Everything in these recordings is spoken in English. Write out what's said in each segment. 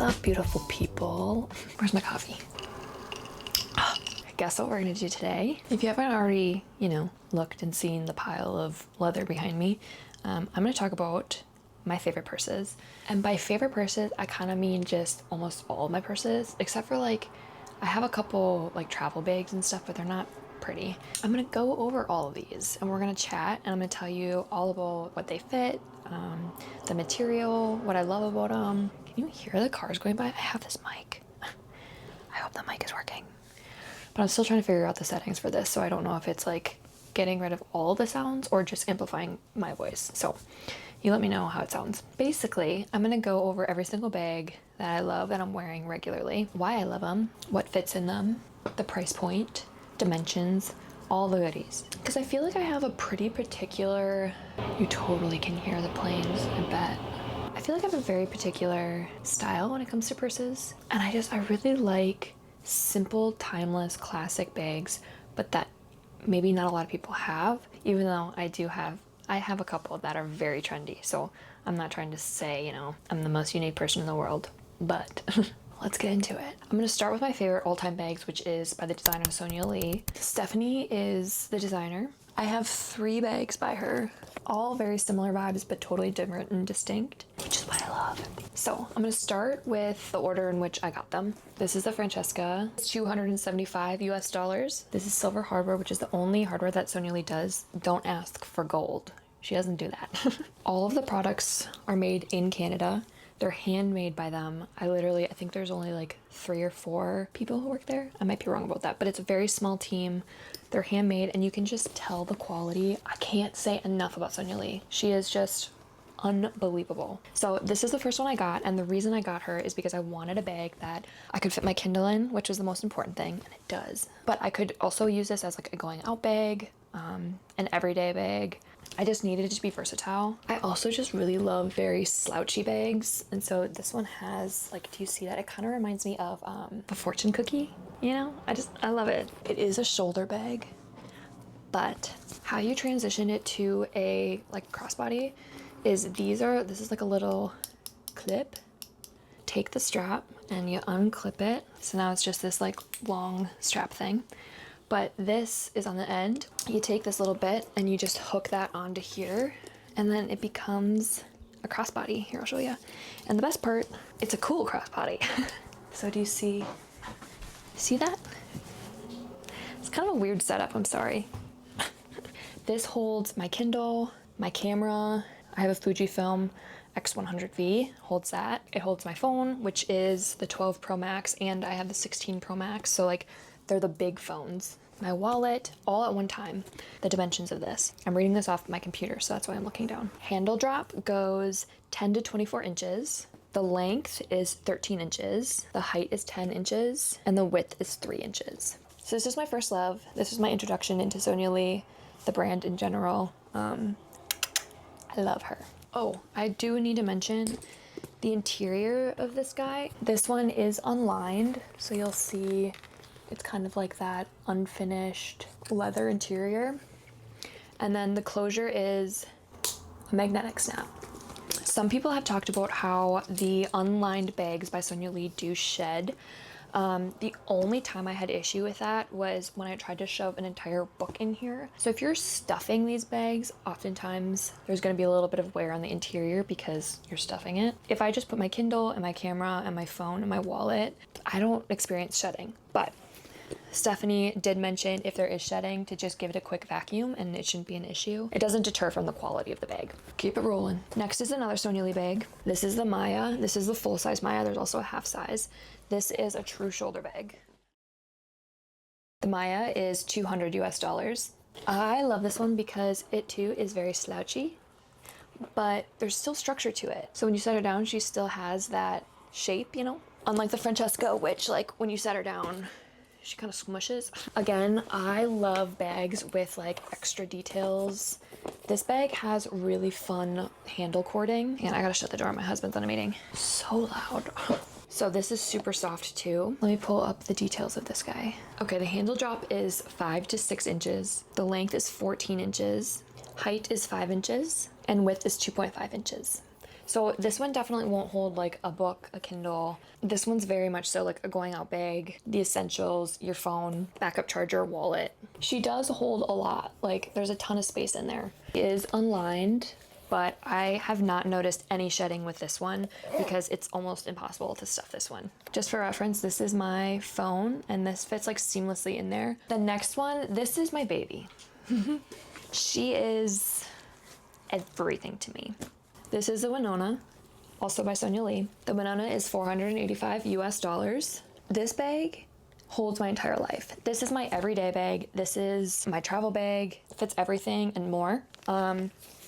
up, beautiful people? Where's my coffee? Guess what we're gonna do today? If you haven't already, looked and seen the pile of leather behind me, I'm gonna talk about my favorite purses. And by favorite purses, I kind of mean just almost all of my purses, except for I have a couple travel bags and stuff, but they're not pretty. I'm gonna go over all of these and we're gonna chat, and I'm gonna tell you all about what they fit, the material, what I love about them. Can you hear the cars going by? I have this mic. I hope the mic is working. But I'm still trying to figure out the settings for this, so I don't know if it's getting rid of all the sounds or just amplifying my voice. So you let me know how it sounds. Basically, I'm gonna go over every single bag that I love that I'm wearing regularly, why I love them, what fits in them, the price point, dimensions, all the goodies. Because I feel like I have a pretty particular, you totally can hear the planes, I bet. I feel like I have a very particular style when it comes to purses. And I really like simple, timeless, classic bags, but that maybe not a lot of people have, even though I have a couple that are very trendy. So I'm not trying to say, I'm the most unique person in the world, but let's get into it. I'm gonna start with my favorite all-time bags, which is by the designer Sonia Lee. Stephanie is the designer. I have 3 bags by her, all very similar vibes, but totally different and distinct, which is what I love. So I'm gonna start with the order in which I got them. This is the Franchesca. It's $275 US. This is silver hardware, which is the only hardware that Sonia Lee does. Don't ask for gold. She doesn't do that. All of the products are made in Canada. They're handmade by them. I think there's only 3 or 4 people who work there. I might be wrong about that, but it's a very small team. They're handmade and you can just tell the quality. I can't say enough about Sonia Lee. She is just unbelievable. So this is the first one I got, and the reason I got her is because I wanted a bag that I could fit my Kindle in, which was the most important thing, and it does. But I could also use this as a going out bag, an everyday bag. I just needed it to be versatile. I also just really love very slouchy bags, and so this one has do you see that? It kind of reminds me of the fortune cookie, I love it. It is a shoulder bag, but how you transition it to a crossbody is this is a little clip. Take the strap and you unclip it, so now it's just this long strap thing. But this is on the end. You take this little bit and you just hook that onto here, and then it becomes a crossbody. Here, I'll show you. And the best part, it's a cool crossbody. So do you see that? It's kind of a weird setup, I'm sorry. This holds my Kindle, my camera. I have a Fujifilm X100V, holds that. It holds my phone, which is the 12 Pro Max, and I have the 16 Pro Max. So they're the big phones. My wallet, all at one time. The dimensions of this. I'm reading this off my computer, so that's why I'm looking down. Handle drop goes 10 to 24 inches. The length is 13 inches. The height is 10 inches. And the width is 3 inches. So this is my first love. This is my introduction into Sonia Lee, the brand in general. I love her. Oh, I do need to mention the interior of this guy. This one is unlined, so you'll see it's kind of that unfinished leather interior. And then the closure is a magnetic snap. Some people have talked about how the unlined bags by Sonia Lee do shed. The only time I had issue with that was when I tried to shove an entire book in here. So if you're stuffing these bags, oftentimes there's going to be a little bit of wear on the interior because you're stuffing it. If I just put my Kindle and my camera and my phone and my wallet, I don't experience shedding. But Stephanie did mention if there is shedding to just give it a quick vacuum and it shouldn't be an issue. It doesn't deter from the quality of the bag. Keep it rolling. Next is another Sonia Lee bag. This is the Maya. This is the full-size Maya. There's also a half size. This is a true shoulder bag. The Maya is $200 US. I love this one because it too is very slouchy, but there's still structure to it. So when you set her down, she still has that shape, Unlike the Franchesca, which when you set her down, she kind of smushes. Again, I love bags with extra details. This bag has really fun handle cording. And I gotta shut the door, my husband's on a meeting. So loud. So this is super soft too. Let me pull up the details of this guy. Okay, the handle drop is 5 to 6 inches. The length is 14 inches. Height is 5 inches. And width is 2.5 inches. So this one definitely won't hold like a book, a Kindle. This one's very much so like a going out bag, the essentials, your phone, backup charger, wallet. She does hold a lot. Like there's a ton of space in there. It is unlined, but I have not noticed any shedding with this one because it's almost impossible to stuff this one. Just for reference, this is my phone and this fits like seamlessly in there. The next one, this is my baby. She is everything to me. This is the Winona, also by Sonia Lee. The Winona is $485 US. This bag holds my entire life. This is my everyday bag. This is my travel bag. It fits everything and more.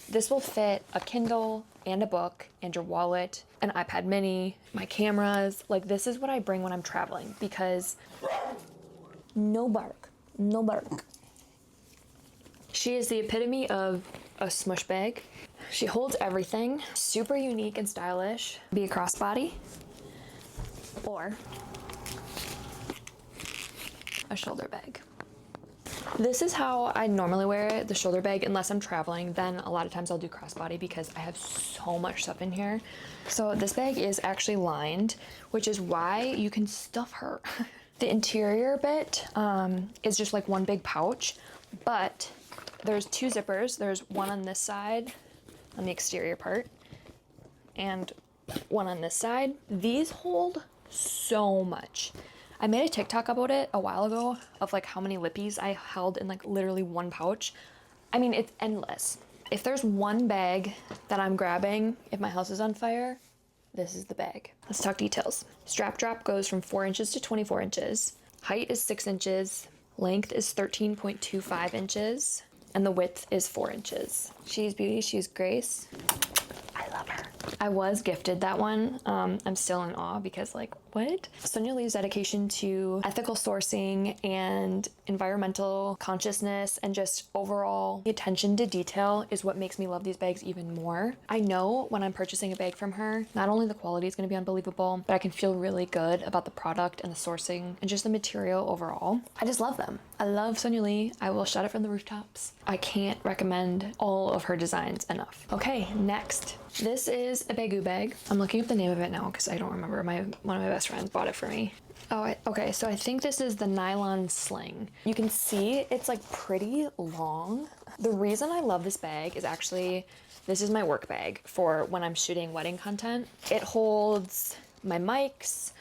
This will fit a Kindle and a book and your wallet, an iPad mini, my cameras. Like this is what I bring when I'm traveling because no bark, no bark. She is the epitome of a smush bag. She holds everything, super unique and stylish. Be a crossbody or a shoulder bag. This is how I normally wear it, the shoulder bag, unless I'm traveling. Then a lot of times I'll do crossbody because I have so much stuff in here. So this bag is actually lined, which is why you can stuff her. The interior bit is just like one big pouch, but there's two zippers. There's one on this side, on the exterior part, and one on this side. These hold so much. I made a TikTok about it a while ago of like how many lippies I held in like literally one pouch. I mean, it's endless. If there's one bag that I'm grabbing if my house is on fire, this is the bag. Let's talk details. Strap drop goes from 4 inches to 24 inches. Height is 6 inches. Length is 13.25 inches. And the width is 4 inches. She's beauty, she's grace. I love her. I was gifted that one. I'm still in awe because like, what? Sonia Lee's dedication to ethical sourcing and environmental consciousness and just overall attention to detail is what makes me love these bags even more. I know when I'm purchasing a bag from her, not only the quality is going to be unbelievable, but I can feel really good about the product and the sourcing and just the material overall. I just love them. I love Sonia Lee. I will shout it from the rooftops. I can't recommend all of her designs enough. Okay, next. This is a Bagu bag. I'm looking up the name of it now because I don't remember. One of my best friends bought it for me. Oh, okay, so I think this is the nylon sling. You can see it's like pretty long. The reason I love this bag is actually, this is my work bag for when I'm shooting wedding content. It holds my mics,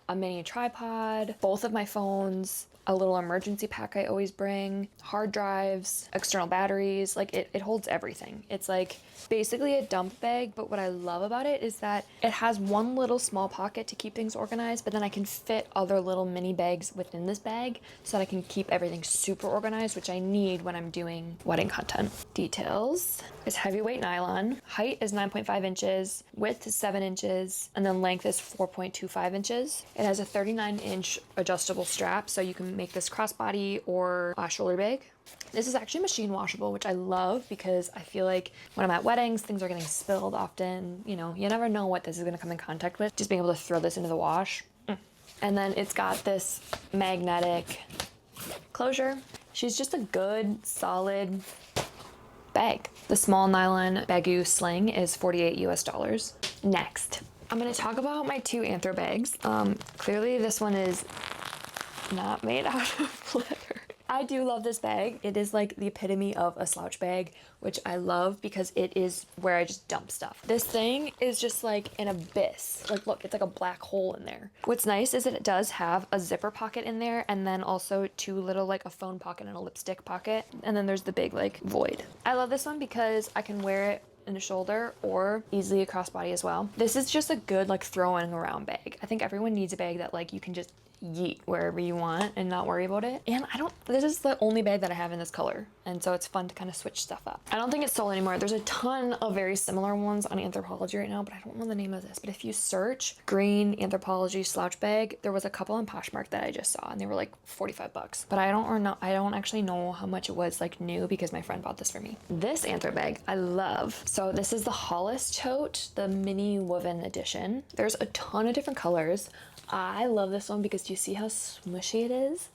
a mini tripod, both of my phones, a little emergency pack I always bring, hard drives, external batteries. Like it holds everything. It's like basically a dump bag, but what I love about it is that it has one little small pocket to keep things organized, but then I can fit other little mini bags within this bag so that I can keep everything super organized, which I need when I'm doing wedding content. Details. It's heavyweight nylon. Height is 9.5 inches, width is 7 inches, and then length is 4.25 inches. It has a 39-inch adjustable strap, so you can make this crossbody or a shoulder bag. This is actually machine washable, which I love because I feel like when I'm at weddings, things are getting spilled often. You know, you never know what this is going to come in contact with. Just being able to throw this into the wash. And then it's got this magnetic closure. She's just a good, solid bag. The small nylon Bagu sling is $48 US. Next, I'm going to talk about my two Anthro bags. Clearly this one is not made out of leather. I do love this bag. It is like the epitome of a slouch bag, which I love because it is where I just dump stuff. This thing is just like an abyss. Like look, it's like a black hole in there. What's nice is that it does have a zipper pocket in there and then also two little like a phone pocket and a lipstick pocket. And then there's the big like void. I love this one because I can wear it in the shoulder or easily a crossbody as well. This is just a good like throwing around bag. I think everyone needs a bag that like you can just yeet wherever you want and not worry about it. And this is the only bag that I have in this color, and so it's fun to kind of switch stuff up. I don't think it's sold anymore. There's a ton of very similar ones on Anthropologie right now, but I don't know the name of this. But if you search green Anthropologie slouch bag, there was a couple on Poshmark that I just saw and they were like $45, but I don't actually know how much it was like new because my friend bought this for me. This Anthro bag I love. So this is the Hollis tote, the mini woven edition. There's a ton of different colors. I love this one because do you see how smushy it is?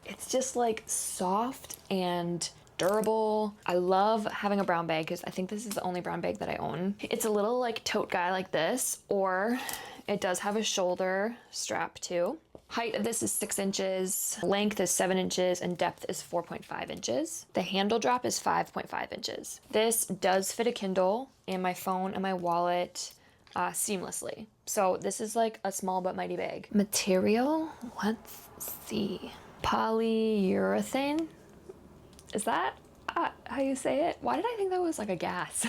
It's just like soft and durable. I love having a brown bag because I think this is the only brown bag that I own. It's a little like tote guy like this, or it does have a shoulder strap too. Height of this is 6 inches, length is 7 inches, and depth is 4.5 inches. The handle drop is 5.5 inches. This does fit a Kindle and my phone and my wallet seamlessly. So this is like a small but mighty bag. Material, let's see. Polyurethane, is that how you say it? Why did I think that was like a gas?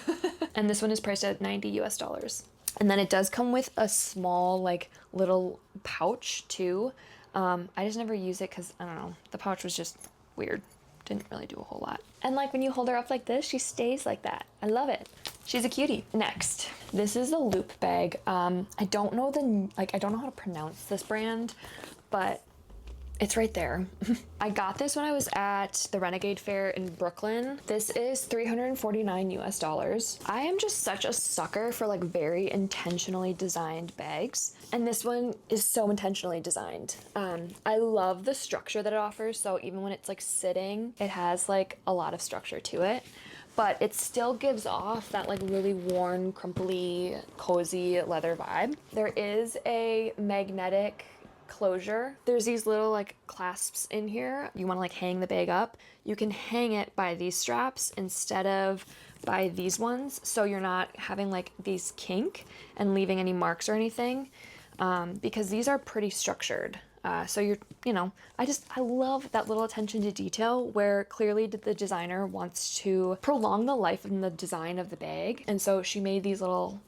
And this one is priced at $90 US. And then it does come with a small like little pouch too. I just never use it because I don't know, the pouch was just weird. Didn't really do a whole lot. And like when you hold her up like this, she stays like that. I love it. She's a cutie. Next, this is a loop bag. I don't know I don't know how to pronounce this brand, but it's right there. I got this when I was at the Renegade Fair in Brooklyn. This is $349 US. I am just such a sucker for like very intentionally designed bags. And this one is so intentionally designed. I love the structure that it offers. So even when it's like sitting, it has like a lot of structure to it. But it still gives off that like really worn, crumply, cozy leather vibe. There is a magnetic closure. There's these little like clasps in here. You want to like hang the bag up. You can hang it by these straps instead of by these ones, so you're not having like these kink and leaving any marks or anything, because these are pretty structured. So I love that little attention to detail where clearly the designer wants to prolong the life and the design of the bag. And so she made these little,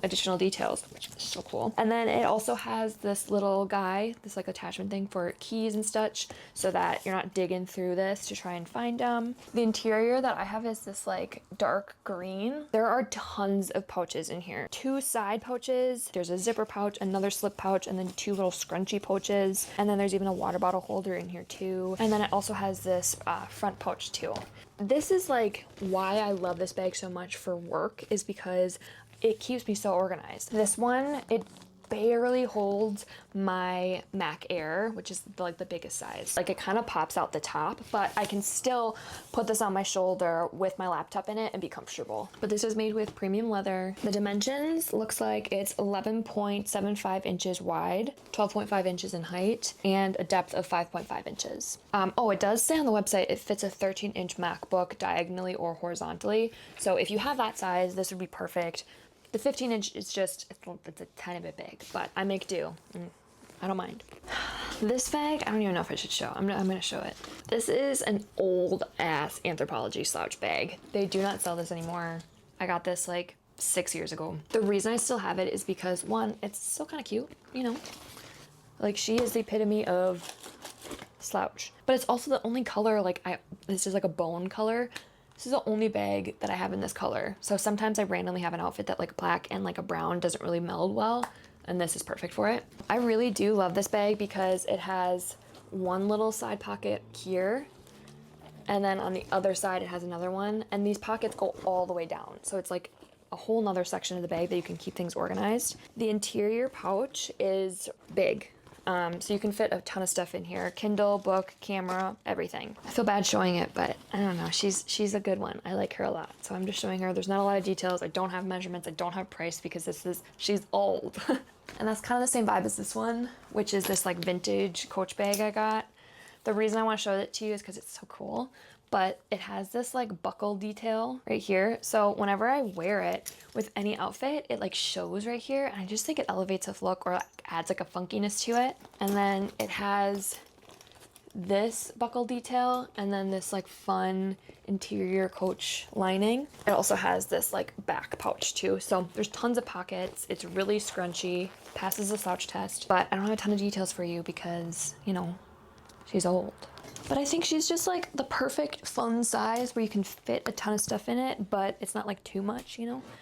additional details, which is so cool. And then it also has this little guy, this like attachment thing for keys and such, so that you're not digging through this to try and find them. The interior that I have is this like dark green. There are tons of pouches in here. 2 side pouches, there's a zipper pouch, another slip pouch, and then 2 little scrunchy pouches. And then there's even a water bottle holder in here too. And then it also has this front pouch too. This is like why I love this bag so much for work, is because it keeps me so organized. This one, it barely holds my Mac Air, which is like the biggest size. Like it kind of pops out the top, but I can still put this on my shoulder with my laptop in it and be comfortable. But this is made with premium leather. The dimensions looks like it's 11.75 inches wide, 12.5 inches in height, and a depth of 5.5 inches. It does say on the website it fits a 13-inch MacBook diagonally or horizontally. So if you have that size, this would be perfect. The 15-inch is just, it's a tiny bit big, but I make do. I don't mind. This bag, I don't even know if I should show. I'm gonna show it. This is an old ass Anthropologie slouch bag. They do not sell this anymore. I got this like 6 years ago. The reason I still have it is because, one, it's still kind of cute, Like she is the epitome of slouch. But it's also the only color, this is like a bone color. This is the only bag that I have in this color. So sometimes I randomly have an outfit that like black and like a brown doesn't really meld well, and this is perfect for it. I really do love this bag because it has one little side pocket here, and then on the other side it has another one, and these pockets go all the way down. So it's like a whole nother section of the bag that you can keep things organized. The interior pouch is big. So you can fit a ton of stuff in here. Kindle, book, camera, everything. I feel bad showing it, but I don't know. She's a good one. I like her a lot. So I'm just showing her. There's not a lot of details. I don't have measurements. I don't have price because she's old. And that's kind of the same vibe as this one, which is this like vintage Coach bag I got. The reason I want to show it to you is because it's so cool. But it has this like buckle detail right here. So whenever I wear it with any outfit, it like shows right here. And I just think it elevates a look or adds like a funkiness to it. And then it has this buckle detail and then this like fun interior Coach lining. It also has this like back pouch too. So there's tons of pockets. It's really scrunchy, passes the slouch test, but I don't have a ton of details for you because, she's old. But I think she's just like the perfect fun size where you can fit a ton of stuff in it, but it's not like too much,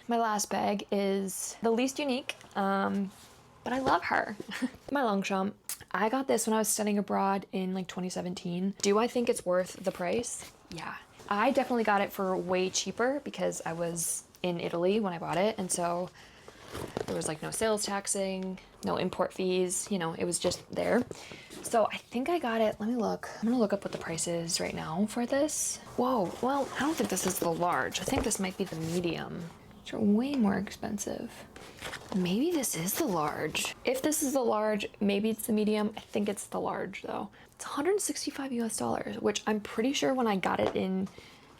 My last bag is the least unique, but I love her. My Longchamp. I got this when I was studying abroad in like 2017. Do I think it's worth the price? Yeah. I definitely got it for way cheaper because I was in Italy when I bought it, and so There was like no sales taxing, no import fees, you know, it was just there. So I think I got it. Let me look. I'm gonna look up what the price is right now for this. Whoa, well, I don't think this is the large. I think this might be the medium. Which are way more expensive. Maybe this is the large. If this is the large, maybe it's the medium. I think it's the large though. It's 165 US dollars, which I'm pretty sure when I got it in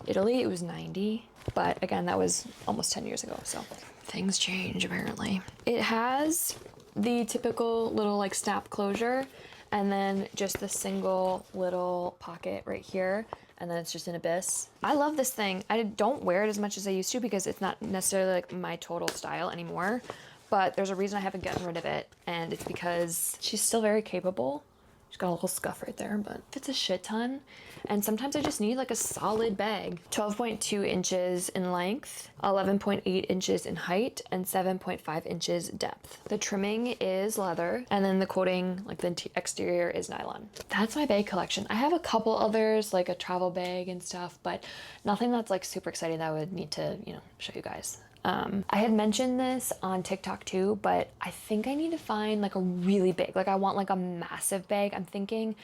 Italy, it was 90. But again, that was almost 10 years ago, so things change apparently. It has the typical little like snap closure and then just the single little pocket right here. And then it's just an abyss. I love this thing. I don't wear it as much as I used to because it's not necessarily like my total style anymore, but there's a reason I haven't gotten rid of it. And it's because she's still very capable. She's got a little scuff right there, but it's a shit ton. And sometimes I just need like a solid bag. 12.2 inches in length, 11.8 inches in height, and 7.5 inches depth. The trimming is leather, and then the coating, like the exterior, is nylon. That's my bag collection. I have a couple others, like a travel bag and stuff, but nothing that's like super exciting that I would need to, you know, show you guys. I had mentioned this on TikTok too, but I think I need to find like a really big, like I want like a massive bag. I'm thinking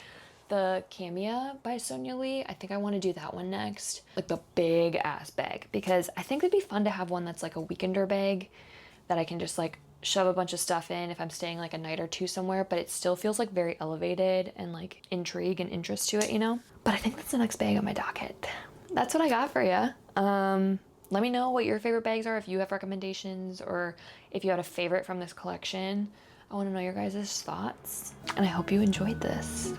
the Camia by Sonia Lee. I think I want to do that one next, like the big ass bag, because I think it'd be fun to have one that's like a weekender bag that I can just like shove a bunch of stuff in if I'm staying like a night or two somewhere, but it still feels like very elevated and like intrigue and interest to it, you know? But I think that's the next bag on my docket. That's what I got for you. Let me know what your favorite bags are, if you have recommendations or if you had a favorite from this collection. I want to know your guys' thoughts, and I hope you enjoyed this.